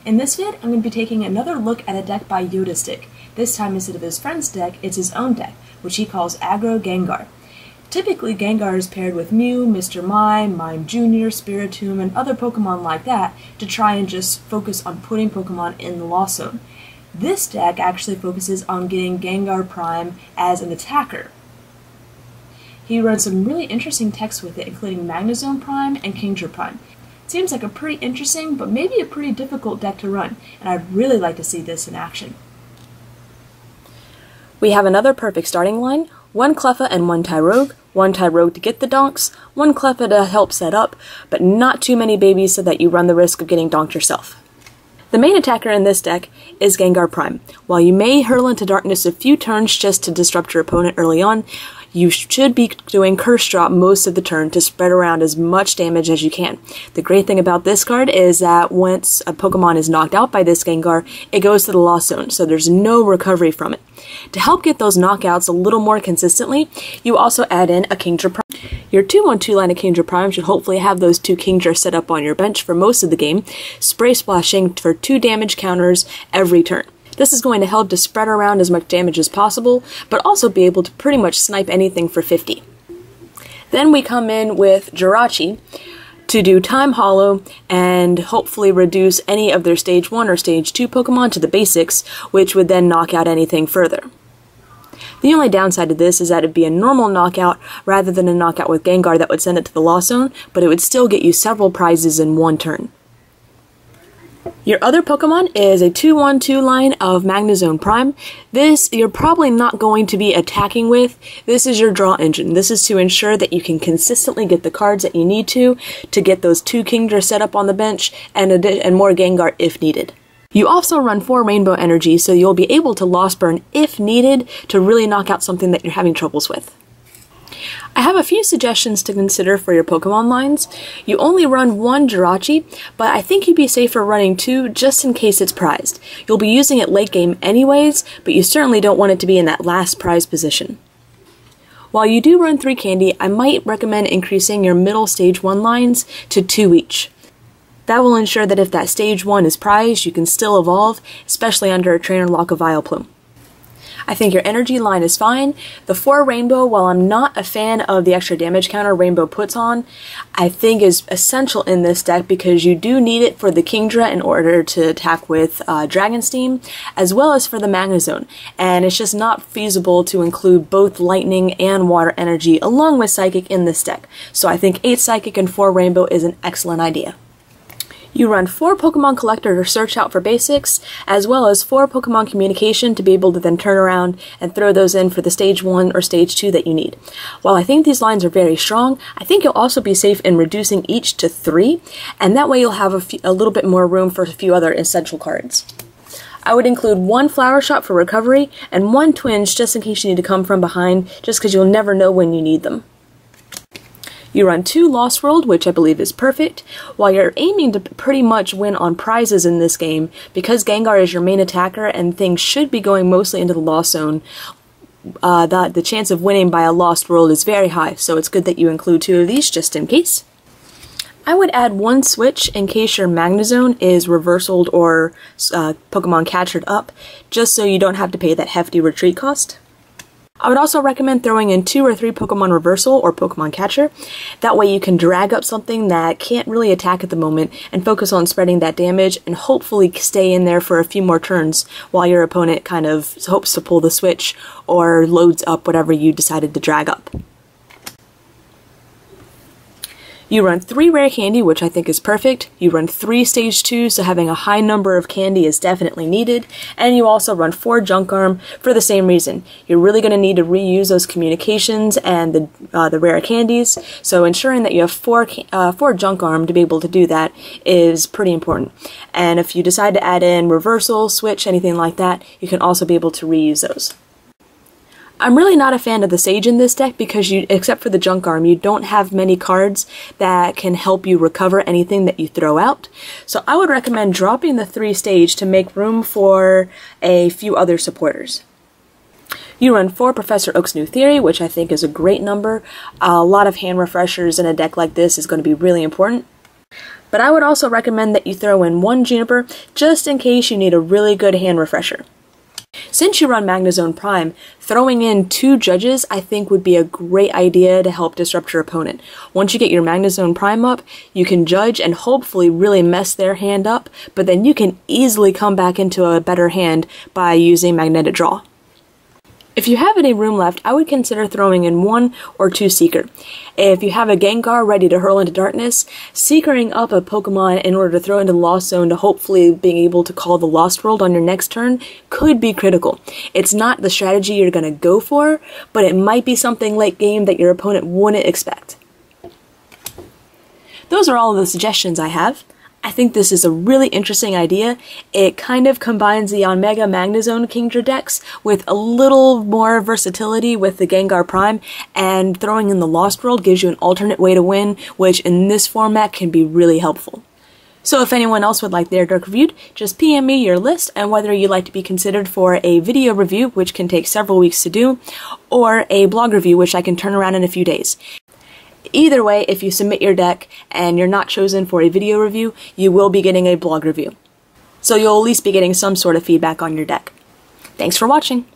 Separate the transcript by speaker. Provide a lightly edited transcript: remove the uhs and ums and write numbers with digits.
Speaker 1: In this vid, I'm going to be taking another look at a deck by Yodastig. This time, instead of his friend's deck, it's his own deck, which he calls Aggro Gengar. Typically, Gengar is paired with Mew, Mr. Mime Jr., Spiritomb, and other Pokemon like that to try and just focus on putting Pokemon in the Lost Zone. This deck actually focuses on getting Gengar Prime as an attacker. He runs some really interesting techs with it, including Magnezone Prime and Kingdra Prime. Seems like a pretty interesting, but maybe a pretty difficult deck to run, and I'd really like to see this in action.
Speaker 2: We have another perfect starting line, one Cleffa and one Tyrogue to get the donks, one Cleffa to help set up, but not too many babies so that you run the risk of getting donked yourself. The main attacker in this deck is Gengar Prime. While you may hurl into darkness a few turns just to disrupt your opponent early on, you should be doing Curse Drop most of the turn to spread around as much damage as you can. The great thing about this card is that once a Pokemon is knocked out by this Gengar, it goes to the Lost Zone, so there's no recovery from it. To help get those knockouts a little more consistently, you also add in a Kingdra Prime. Your 2-1-2 line of Kingdra Prime should hopefully have those 2 Kingdra set up on your bench for most of the game, spray splashing for 2 damage counters every turn. This is going to help to spread around as much damage as possible, but also be able to pretty much snipe anything for 50. Then we come in with Jirachi to do Time Hollow and hopefully reduce any of their Stage 1 or Stage 2 Pokemon to the basics, which would then knock out anything further. The only downside to this is that it'd be a normal knockout rather than a knockout with Gengar that would send it to the Lost Zone, but it would still get you several prizes in one turn. Your other Pokemon is a 2-1-2 line of Magnezone Prime. This you're probably not going to be attacking with. This is your draw engine. This is to ensure that you can consistently get the cards that you need to get those 2 Kingdra set up on the bench and more Gengar if needed. You also run 4 Rainbow Energy, so you'll be able to Lost Burn if needed to really knock out something that you're having troubles with. I have a few suggestions to consider for your Pokemon lines. You only run 1 Jirachi, but I think you'd be safer running 2 just in case it's prized. You'll be using it late game anyways, but you certainly don't want it to be in that last prize position. While you do run 3 Candy, I might recommend increasing your middle Stage 1 lines to 2 each. That will ensure that if that Stage 1 is prized, you can still evolve, especially under a Trainer Lock of Vileplume. I think your energy line is fine. The 4 Rainbow, while I'm not a fan of the extra damage counter Rainbow puts on, I think is essential in this deck because you do need it for the Kingdra in order to attack with Dragon Steam, as well as for the Magnezone. And it's just not feasible to include both Lightning and Water Energy along with Psychic in this deck. So I think 8 Psychic and 4 Rainbow is an excellent idea. You run 4 Pokemon Collector to search out for basics, as well as 4 Pokemon Communication to be able to then turn around and throw those in for the Stage 1 or Stage 2 that you need. While I think these lines are very strong, I think you'll also be safe in reducing each to 3, and that way you'll have a little bit more room for a few other essential cards. I would include 1 Flower Shot for recovery, and 1 Twinge just in case you need to come from behind, just because you'll never know when you need them. You run 2 Lost World, which I believe is perfect. While you're aiming to pretty much win on prizes in this game, because Gengar is your main attacker and things should be going mostly into the Lost Zone, the chance of winning by a Lost World is very high, so it's good that you include 2 of these just in case. I would add 1 Switch in case your Magnezone is reversaled or Pokemon captured up, just so you don't have to pay that hefty retreat cost. I would also recommend throwing in 2 or 3 Pokemon Reversal or Pokemon Catcher. That way you can drag up something that can't really attack at the moment and focus on spreading that damage and hopefully stay in there for a few more turns while your opponent kind of hopes to pull the switch or loads up whatever you decided to drag up. You run 3 Rare Candy, which I think is perfect. You run 3 Stage 2, so having a high number of candy is definitely needed. And you also run 4 Junk Arm for the same reason. You're really going to need to reuse those communications and the rare candies, so ensuring that you have 4 Junk Arm to be able to do that is pretty important. And if you decide to add in Reversal, Switch, anything like that, you can also be able to reuse those. I'm really not a fan of the Sage in this deck because except for the Junk Arm, you don't have many cards that can help you recover anything that you throw out. So I would recommend dropping the 3 Stage to make room for a few other supporters. You run 4 Professor Oak's New Theory, which I think is a great number. A lot of hand refreshers in a deck like this is going to be really important. but I would also recommend that you throw in 1 Juniper just in case you need a really good hand refresher. Since you run Magnezone Prime, throwing in 2 Judges I think would be a great idea to help disrupt your opponent. Once you get your Magnezone Prime up, you can judge and hopefully really mess their hand up, but then you can easily come back into a better hand by using Magnetic Draw. If you have any room left, I would consider throwing in 1 or 2 Seeker. If you have a Gengar ready to hurl into darkness, Seekering up a Pokemon in order to throw into the Lost Zone to hopefully being able to call the Lost World on your next turn could be critical. It's not the strategy you're going to go for, but it might be something late game that your opponent wouldn't expect. Those are all of the suggestions I have. I think this is a really interesting idea. It kind of combines the Omega Magnezone Kingdra decks with a little more versatility with the Gengar Prime, and throwing in the Lost World gives you an alternate way to win, which in this format can be really helpful. So if anyone else would like their deck reviewed, just PM me your list and whether you'd like to be considered for a video review, which can take several weeks to do, or a blog review, which I can turn around in a few days. Either way, if you submit your deck and you're not chosen for a video review, you will be getting a blog review. So you'll at least be getting some sort of feedback on your deck. Thanks for watching!